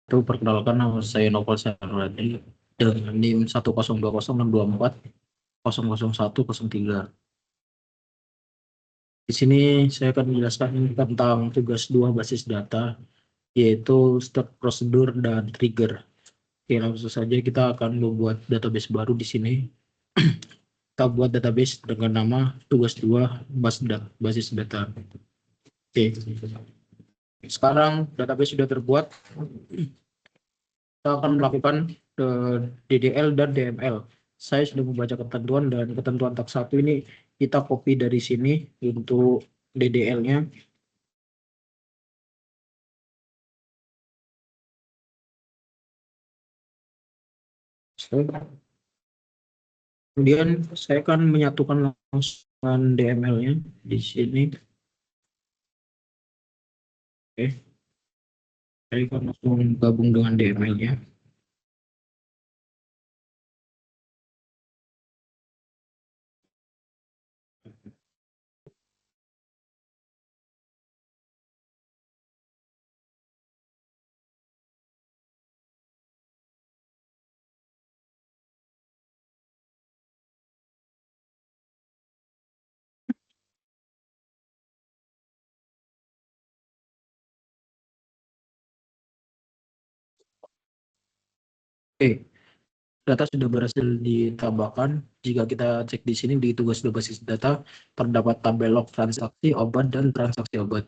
Itu perkenalkan nama saya Novel Sarwadi dengan NIM 1020624001003. Di sini saya akan menjelaskan tentang tugas dua basis data, yaitu start prosedur dan trigger. Oke, langsung saja kita akan membuat database baru di sini. Kita buat database dengan nama tugas dua basis data. Oke, sekarang database sudah terbuat. Kita akan melakukan DDL dan DML. Saya sudah membaca ketentuan dan ketentuan tab 1 ini kita copy dari sini untuk DDL-nya. Kemudian saya akan menyatukan langsung DML-nya di sini. Oke, saya akan langsung gabung dengan DML-nya. Oke, data sudah berhasil ditambahkan. Jika kita cek di sini di tugas berbasis data, terdapat tabel log transaksi obat dan transaksi obat.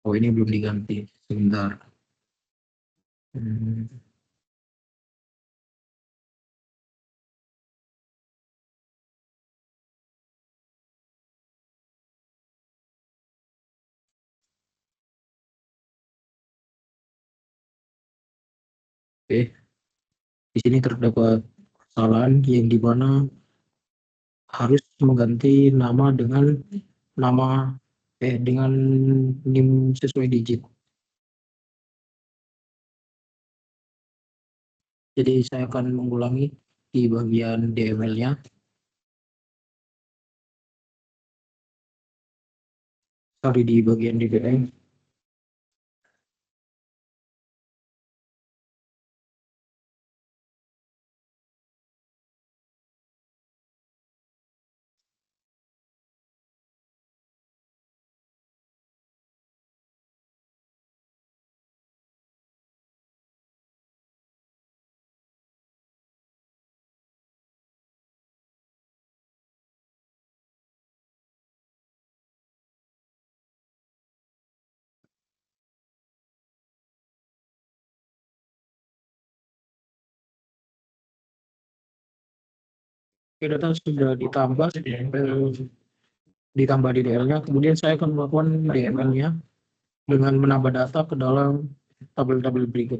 Oh, ini belum diganti. Sebentar. Hmm. Oke, di sini terdapat kesalahan yang di mana harus mengganti nama nama dengan NIM sesuai digit. Jadi saya akan mengulangi di bagian DML-nya. Sorry, di bagian DDM. Oke, data sudah ditambah DDL-nya. Kemudian saya akan melakukan DML-nya dengan menambah data ke dalam tabel-tabel berikut.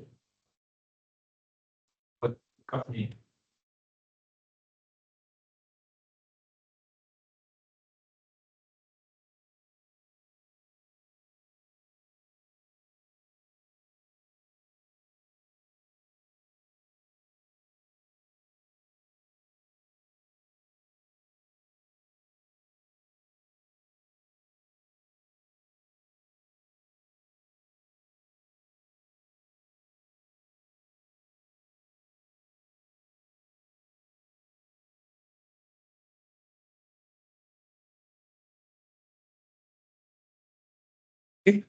Oke,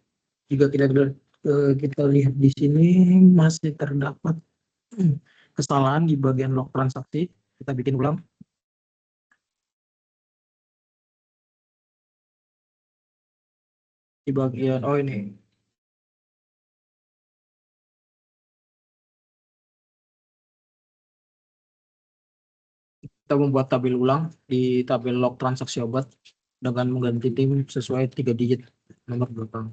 jika kita lihat di sini masih terdapat kesalahan di bagian log transaksi. Kita bikin ulang. Di bagian, oh ini, kita membuat tabel ulang di tabel log transaksi obat dengan mengganti tim sesuai 3 digit nomor belakang.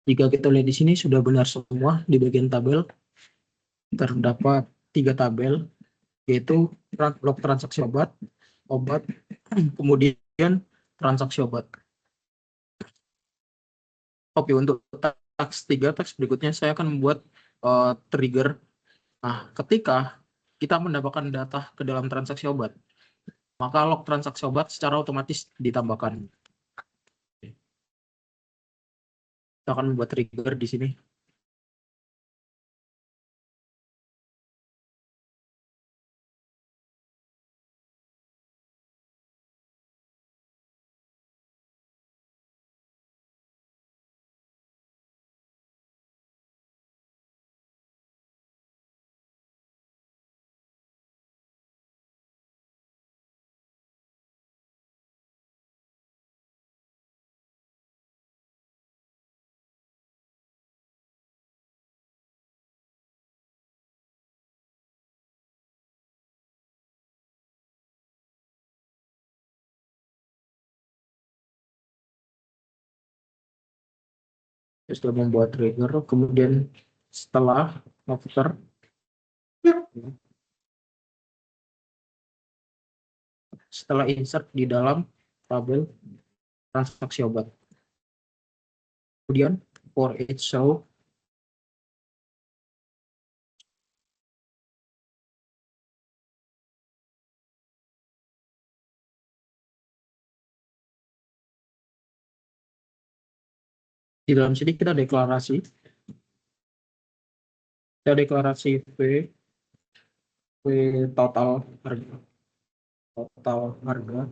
Jika kita lihat di sini sudah benar semua di bagian tabel, terdapat 3 tabel, yaitu log transaksi obat, kemudian transaksi obat. Oke, untuk teks 3, teks berikutnya saya akan membuat trigger. Nah, ketika kita mendapatkan data ke dalam transaksi obat, maka log transaksi obat secara otomatis ditambahkan. Kita akan membuat trigger di sini. Setelah membuat trigger, kemudian setelah after insert di dalam tabel transaksi obat. Kemudian for each show di dalam sini kita deklarasi V total harga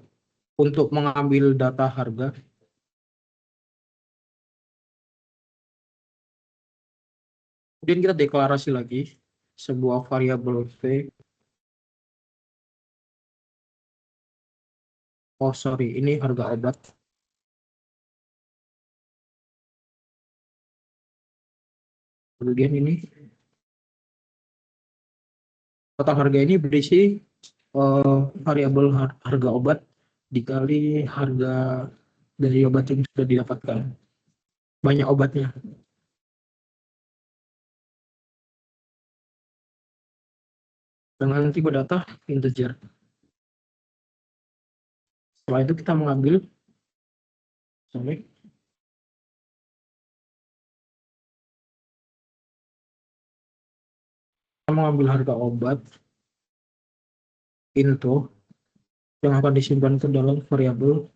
untuk mengambil data harga. Kemudian kita deklarasi lagi sebuah variabel V. Oh sorry, ini harga obat. Kemudian ini total harga ini berisi variabel harga obat dikali harga dari obat yang sudah didapatkan. Banyak obatnya. Dengan tipe data integer. Setelah itu kita mengambil harga obat into yang akan disimpan ke dalam variabel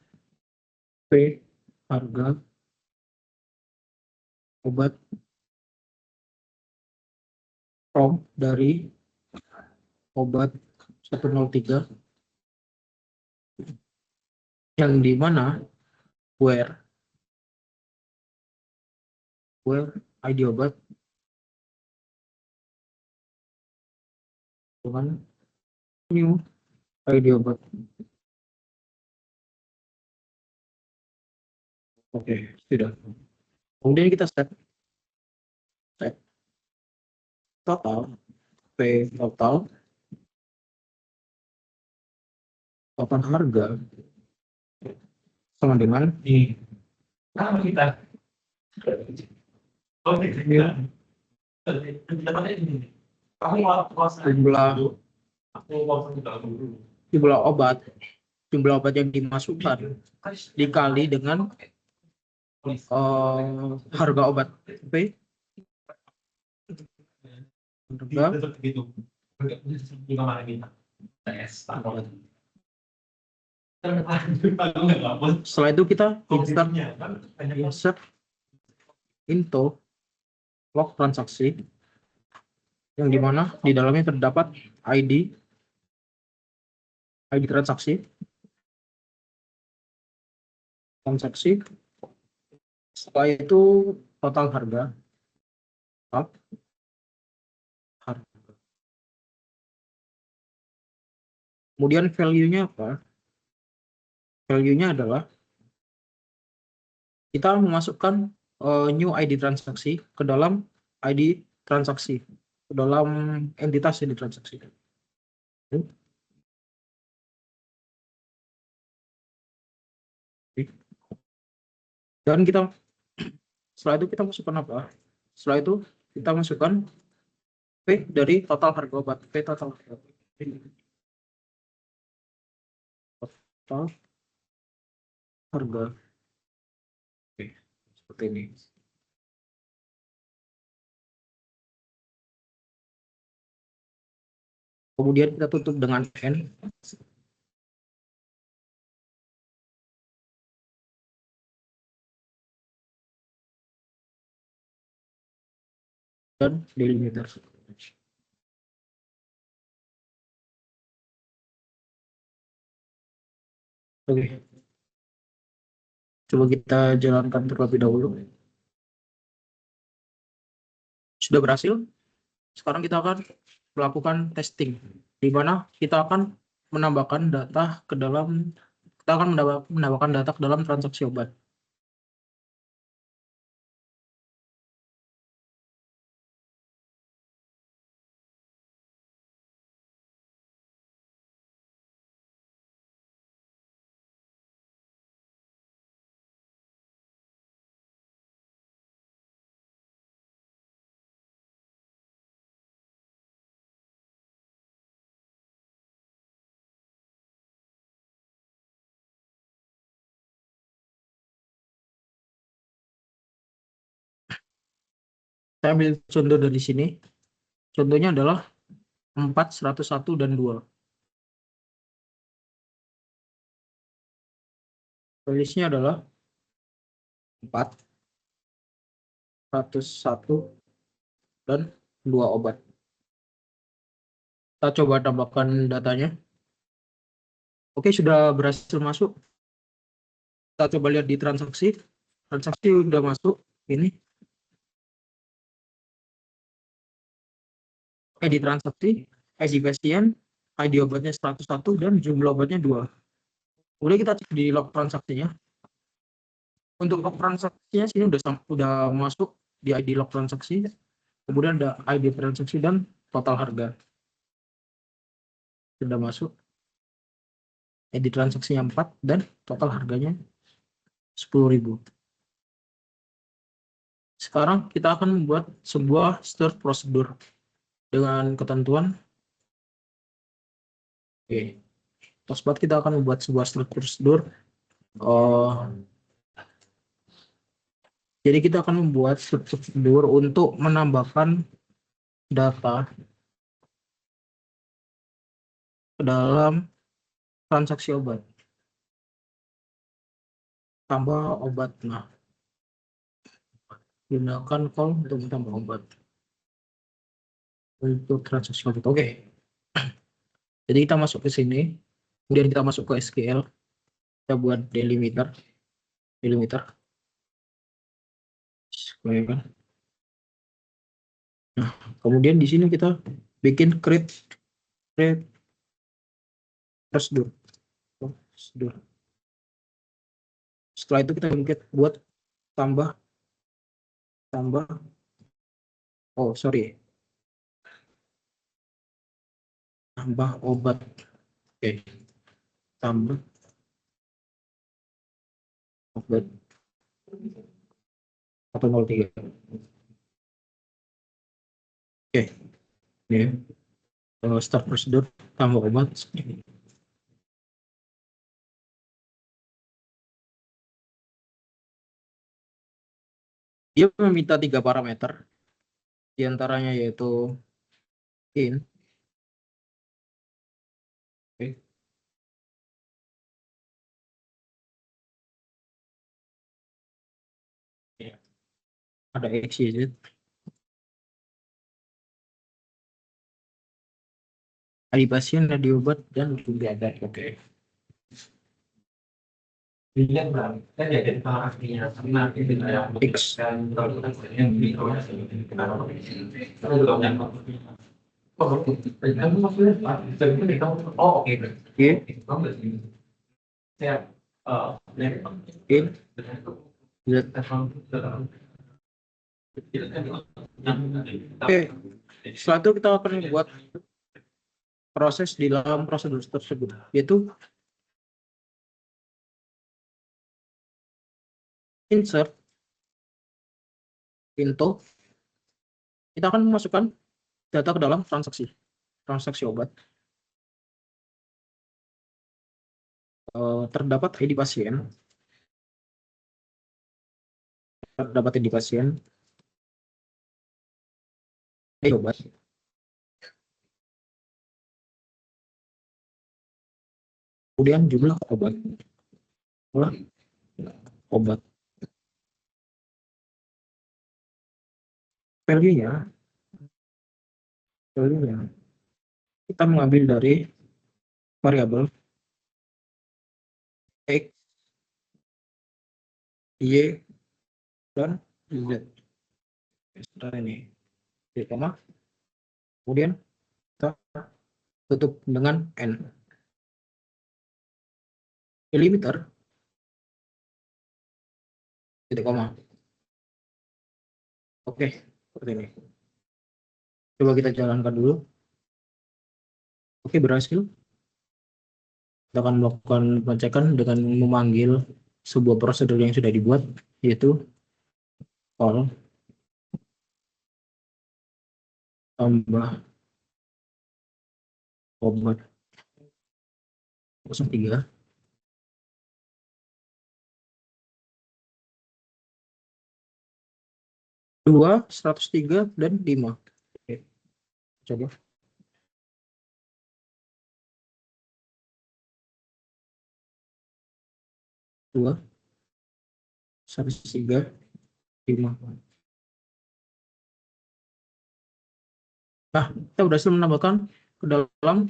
P harga obat from dari obat 103 yang dimana where ID obat dengan new ID obat. Oke, sudah. Kemudian kita set total P total harga sama dengan kita jumlah obat yang dimasukkan dikali dengan harga obat P setelah itu kita insert into log transaksi yang dimana di dalamnya terdapat ID transaksi. Setelah itu total harga. Kemudian value-nya apa? Value-nya adalah kita memasukkan new ID transaksi ke dalam ID transaksi, ke dalam entitas yang ditransaksikan. Dan kita Setelah itu kita masukkan apa? Setelah itu kita masukkan P dari total harga obat. P total harga obat. Total harga. Oke, seperti ini. Kemudian kita tutup dengan N. Dan delimiter. Oke, coba kita jalankan terlebih dahulu. Sudah berhasil. Sekarang kita akan melakukan testing, di mana kita akan menambahkan data ke dalam menambahkan data ke dalam transaksi obat. Saya ambil contoh dari sini. Contohnya adalah 4, 101, dan 2. Rilisnya adalah 4, 101, dan 2 obat. Kita coba tambahkan datanya. Oke, sudah berhasil masuk. Kita coba lihat di transaksi. Transaksi sudah masuk. Ini. ID transaksi, ID pasien, ID obatnya 101, dan jumlah obatnya 2. Kemudian kita cek di log transaksinya. Untuk log transaksinya sini udah masuk di ID log transaksi. Kemudian ada ID transaksi dan total harga. Sudah masuk. ID transaksinya 4 dan total harganya 10.000. Sekarang kita akan membuat sebuah store prosedur dengan ketentuan. Oke. Tosbat kita akan membuat sebuah store prosedur. Jadi kita akan membuat prosedur untuk menambahkan data ke dalam transaksi obat. Tambah obat. Nah, gunakan call untuk menambah obat untuk transaksi obat. Oke. Jadi kita masuk ke sini, kemudian kita masuk ke SQL. Kita buat delimiter. Nah, kemudian di sini kita bikin create prosedur. Setelah itu kita buat tambah tambah obat. Oke. Tambah obat 103. Oke. Ini start prosedur tambah obat. Dia meminta 3 parameter, diantaranya yaitu in. Oke. Ada exit, ID pasien, ID obat, dan jumlah obat. Oke. X. Oke, setelah itu kita akan membuat proses di dalam prosedur tersebut, yaitu insert Pintu, kita akan memasukkan data ke dalam transaksi obat. Terdapat ID pasien, ID obat, kemudian jumlah obat, value-nya kita mengambil dari variabel X, Y, dan Z. Sebentar ini, kemudian kita tutup dengan N. Delimiter, titik koma. Oke, seperti ini. Coba kita jalankan dulu. Oke, berhasil. Kita akan melakukan pengecekan dengan memanggil sebuah prosedur yang sudah dibuat, yaitu call tambah obat 03 2 103 dan 5. Oke, coba 2 103 5. Nah, kita berhasil menambahkan ke dalam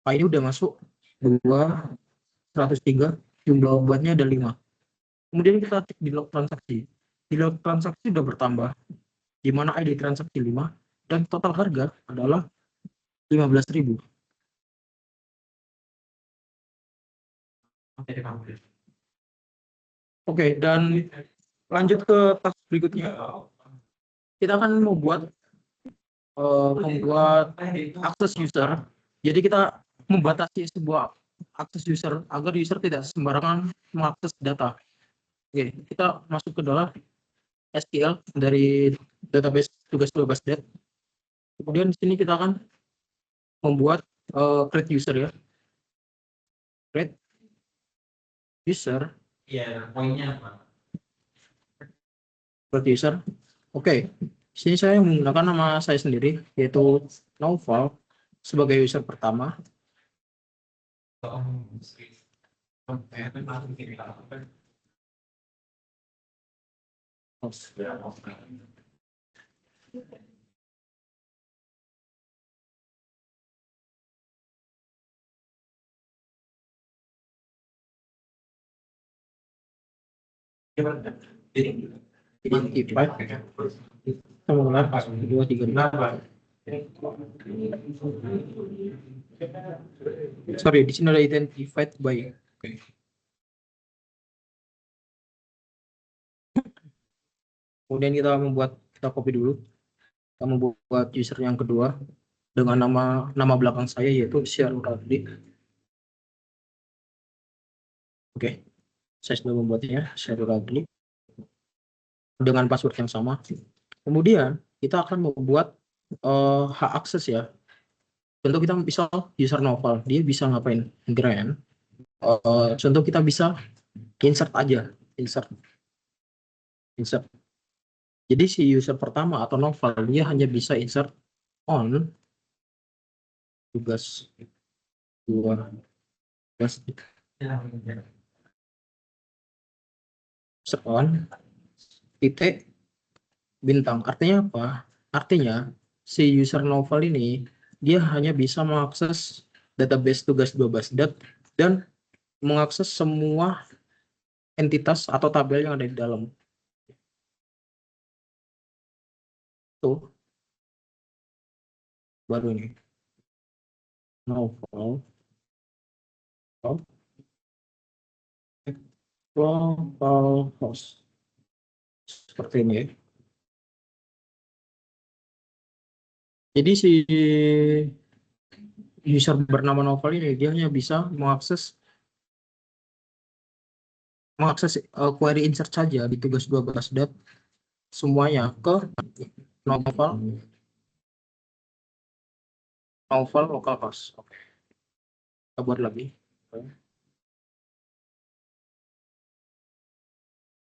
ini udah masuk 2 103, jumlah obatnya ada 5. Kemudian kita cek di log transaksi. Di log transaksi sudah bertambah, di mana ID transaksi 5 dan total harga adalah 15.000. Oke, dan lanjut ke task berikutnya. Kita akan membuat akses user. Jadi kita membatasi sebuah akses user agar user tidak sembarangan mengakses data. Oke, kita masuk ke dalam SQL dari database tugas 12.dat. Kemudian di sini kita akan membuat create user ya. Create user. Iya, poinnya apa? Create user. Oke. Di sini saya menggunakan nama saya sendiri, yaitu Naufal sebagai user pertama. Identify. Kita menggunakan 2 3 Sorry, di sini ada identified by. Oke. Kemudian kita copy dulu. Kita membuat user yang kedua dengan nama belakang saya, yaitu Syarul Radli. Oke, saya sudah membuatnya, Syarul Radli, dengan password yang sama. Kemudian kita akan membuat hak akses ya. Contoh kita bisa user Naufal, dia bisa ngapain? Grant. Contoh kita bisa insert aja, insert. Jadi si user pertama atau Naufal dia hanya bisa insert on tugas 2 on titik bintang. Artinya apa? Artinya si user Naufal ini dia hanya bisa mengakses database tugas 12.dat dan mengakses semua entitas atau tabel yang ada di dalam. Tuh baru ini Naufal host seperti ini ya. Jadi si user bernama Naufal ini dia hanya bisa mengakses mengakses query insert saja di tugas 12 semuanya ke novel localhost. Oke, kita buat lagi.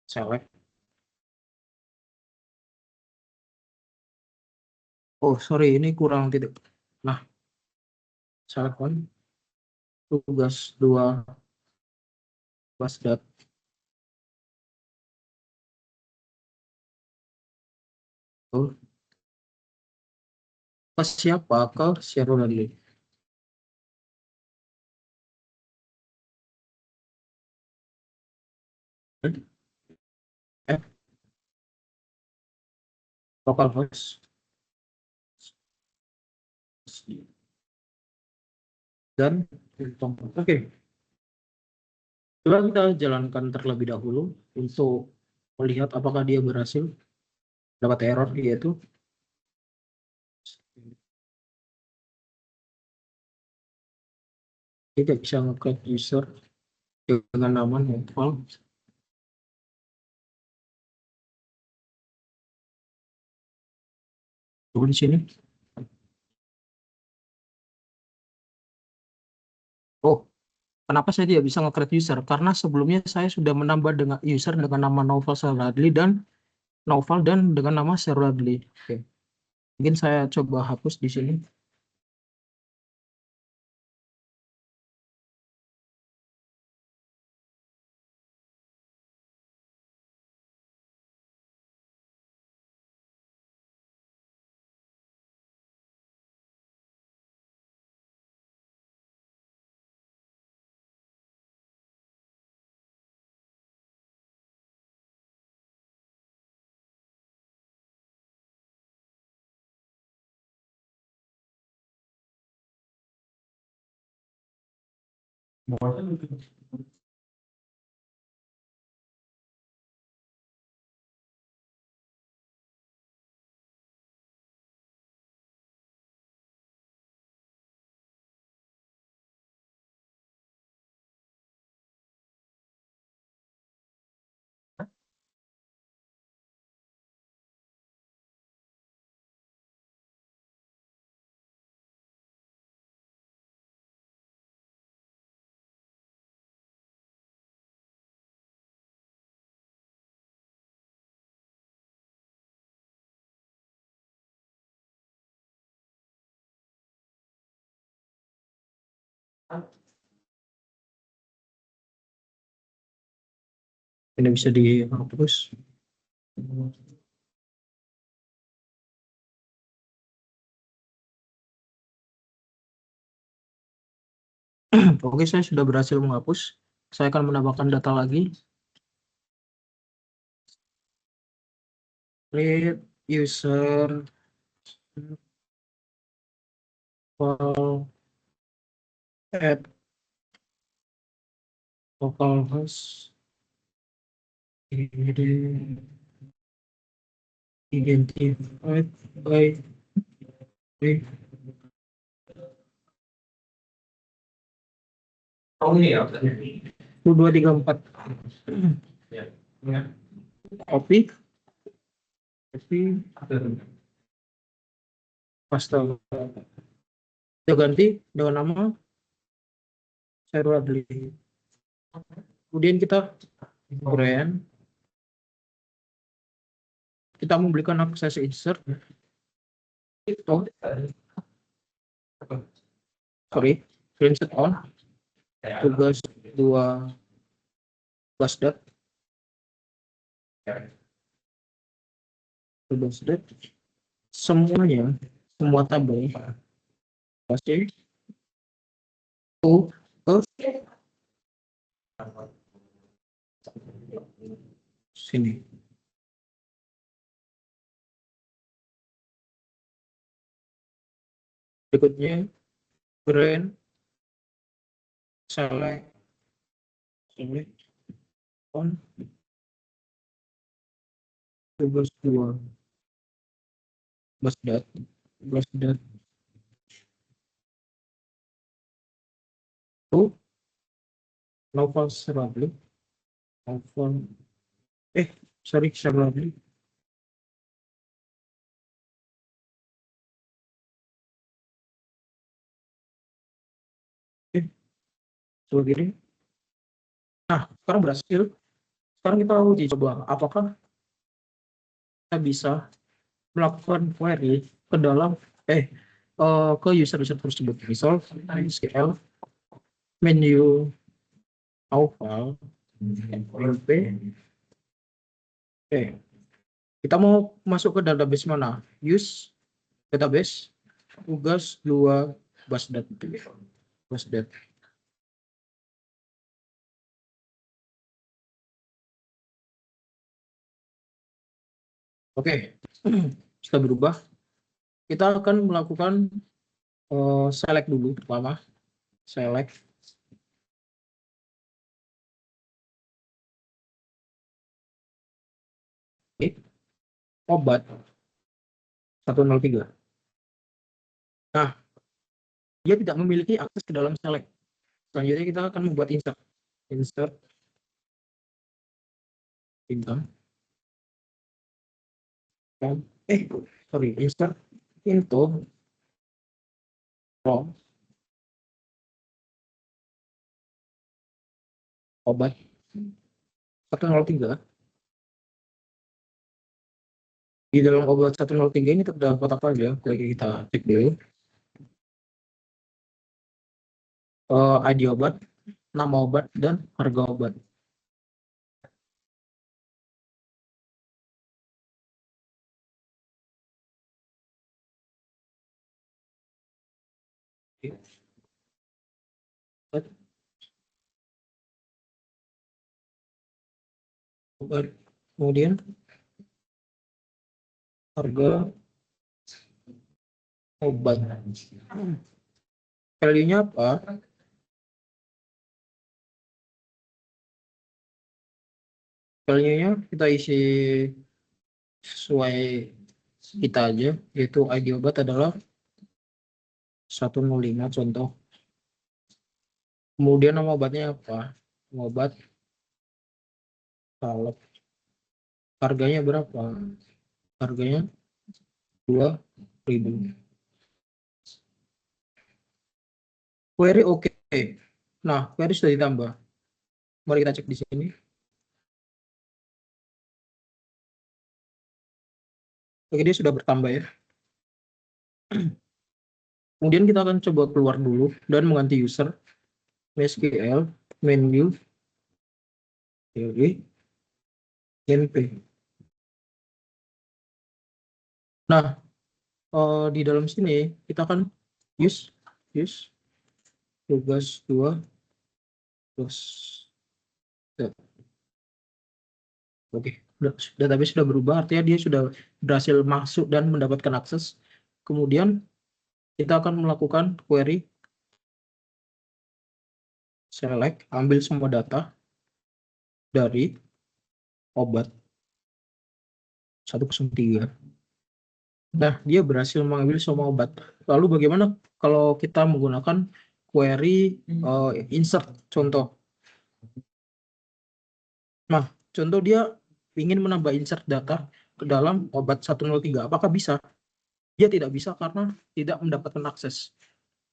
Select. Oh, sorry, ini kurang titik. Nah, select one. Tugas 12. Oh, ke siapa? Ke Syahrul Adli. Eh, localhost. Dan oke, coba kita jalankan terlebih dahulu untuk melihat apakah dia berhasil dapat error, yaitu tidak bisa nge-create user dengan nama novel. Coba di sini. Oh, kenapa saya tidak bisa nge-create user? Karena sebelumnya saya sudah menambah dengan user dengan nama Novel Seradli dan Novel dan dengan nama Seradli. Oke. Mungkin saya coba hapus di sini. Ini bisa dihapus. Oke, saya sudah berhasil menghapus. Saya akan menambahkan data lagi. Create user file at localhost identified by 2 3 4. Copy, paste. Kita ganti dengan nama Syahrul Adli. Kemudian kita brand. Kita memberikan akses insert. Sorry, insert on. Tugas 12. Semuanya, semua tabel pasti ke sini. Berikutnya brand select on tugas 12 to Novel Seradli. Over. Sorry, share lagi. Coba gini. Nah, sekarang berhasil. Sekarang kita uji coba apakah kita bisa melakukan query ke dalam ke user tersebut. Misal MySQL menu file mp. Kita mau masuk ke database mana? Use database tugas 2 basdat. Oke, sudah berubah. Kita akan melakukan select dulu pertama. Select. Obat 103. Nah, dia tidak memiliki akses ke dalam select. Selanjutnya kita akan membuat insert. Insert income. Insert into from obat 103. Di dalam obat 103 ini terdapat apa aja? Kita cek dulu. ID obat, nama obat, dan harga obat. Obat. Kemudian harga obat. Value-nya apa? Value-nya kita isi sesuai kita aja, yaitu ID obat adalah 105 contoh. Kemudian nama obatnya apa? Obat salep. Harganya berapa? Harganya 2.000. Query oke. Nah, query sudah ditambah. Mari kita cek di sini. Oke, dia sudah bertambah ya. Kemudian kita akan coba keluar dulu dan mengganti user. MySQL menu np. Nah, di dalam sini kita akan use tugas 2 plus. Oke, database sudah berubah, artinya dia sudah berhasil masuk dan mendapatkan akses. Kemudian kita akan melakukan query select, ambil semua data dari obat 103. Nah, dia berhasil mengambil semua obat. Lalu bagaimana kalau kita menggunakan query insert contoh? Nah, contoh dia ingin menambah insert data ke dalam obat 103. Apakah bisa? Dia tidak bisa karena tidak mendapatkan akses.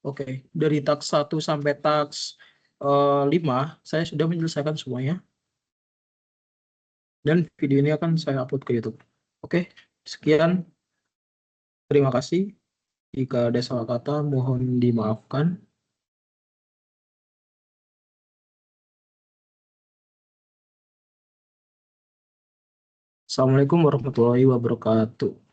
Oke, dari task 1 sampai task 5, saya sudah menyelesaikan semuanya. Dan video ini akan saya upload ke YouTube. Oke, sekian. Terima kasih. Jika ada salah kata, mohon dimaafkan. Assalamualaikum warahmatullahi wabarakatuh.